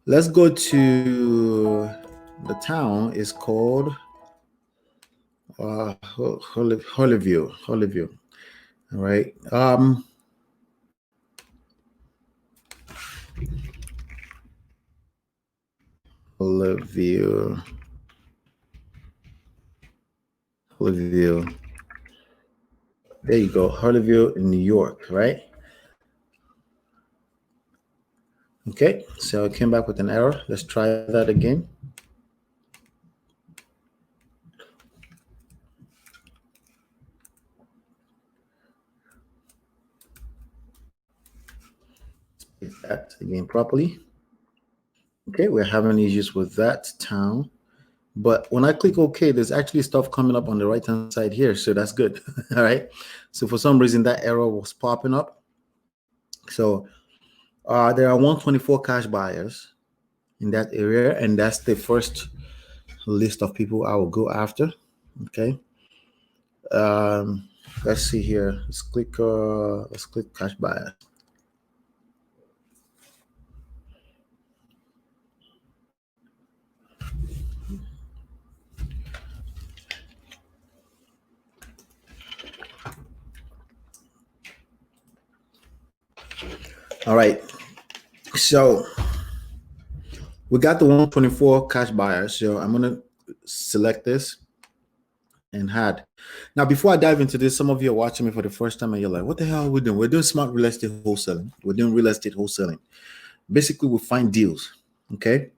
Let's go to the town is called Holyville. All right. Holyville. There you go. Holyville in New York, right? Okay, so I came back with an error. Let's try that again. Let's put that again properly. Okay, we're having issues with that town. But when I click OK, there's actually stuff coming up on the right-hand side here. So that's good. All right. So for some reason, that error was popping up. So there are 124 cash buyers in that area. And that's the first list of people I will go after. Okay. Let's see here. Let's click cash buyers. All right. So we got the 124 cash buyers. So I'm going to select this and add. Now, before I dive into this, some of you are watching me for the first time and you're like, what the hell are we doing? We're doing smart real estate wholesaling. We're doing real estate wholesaling. Basically, we find deals. Okay.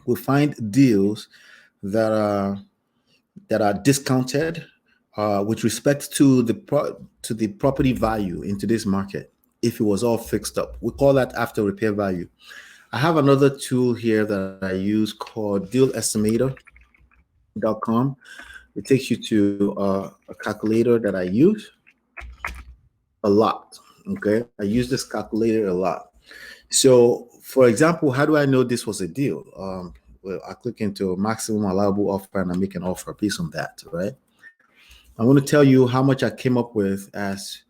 We find deals that are discounted with respect to the property value in today's market. If it was all fixed up, we call that after repair value. I have another tool here that I use called dealestimator.com. It takes you to a calculator that I use a lot. Okay, I use this calculator a lot. So, for example, how do I know this was a deal? Well, I click into maximum allowable offer and I make an offer based on that, right? I'm going to tell you how much I came up with as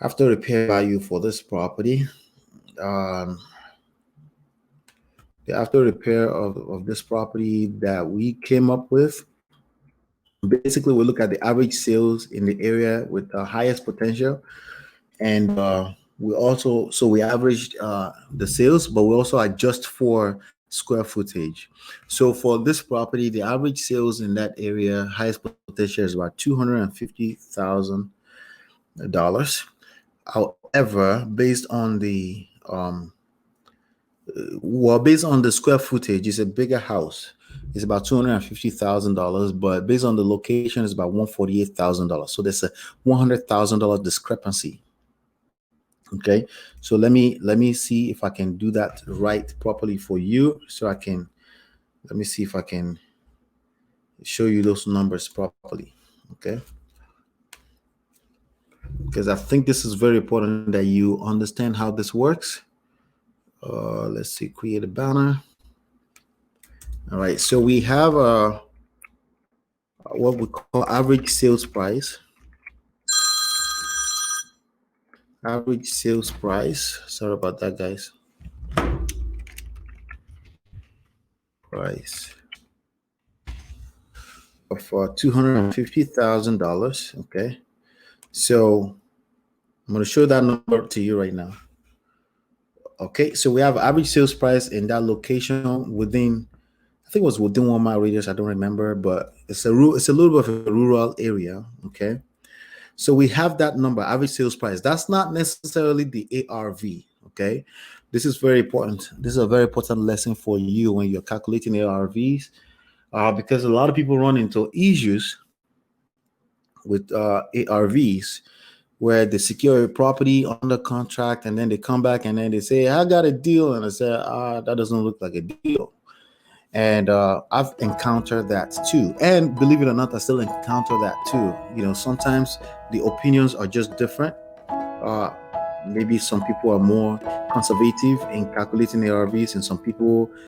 after repair value for this property. The after repair of this property that we came up with, basically we look at the average sales in the area with the highest potential, and we averaged the sales, but we also adjust for square footage. So for this property, the average sales in that area, highest potential, is about $250,000. However, based on the square footage, it's a bigger house. It's about $250,000, but based on the location, it's about $148,000. So there's a $100,000 discrepancy. Okay, so let me see if I can do that right properly for you. So let me see if I can show you those numbers properly. Okay, because I think this is very important that you understand how this works. Let's see, create a banner. All right, so we have what we call average sales price. Average sales price. Sorry about that, guys. Price of $250,000. Okay, so I'm going to show that number to you right now. Okay, so we have average sales price in that location within, I think it was within 1 mile radius. I don't remember, but it's a little bit of a rural area. Okay, so we have that number, average sales price. That's not necessarily the ARV. Okay, this is very important. This is a very important lesson for you when you're calculating ARVs, because a lot of people run into issues with ARVs where they secure a property under contract and then they come back and then they say, I got a deal. And I say, that doesn't look like a deal. And I've encountered that too. And believe it or not, I still encounter that too. You know, sometimes the opinions are just different. Maybe some people are more conservative in calculating ARVs, and some people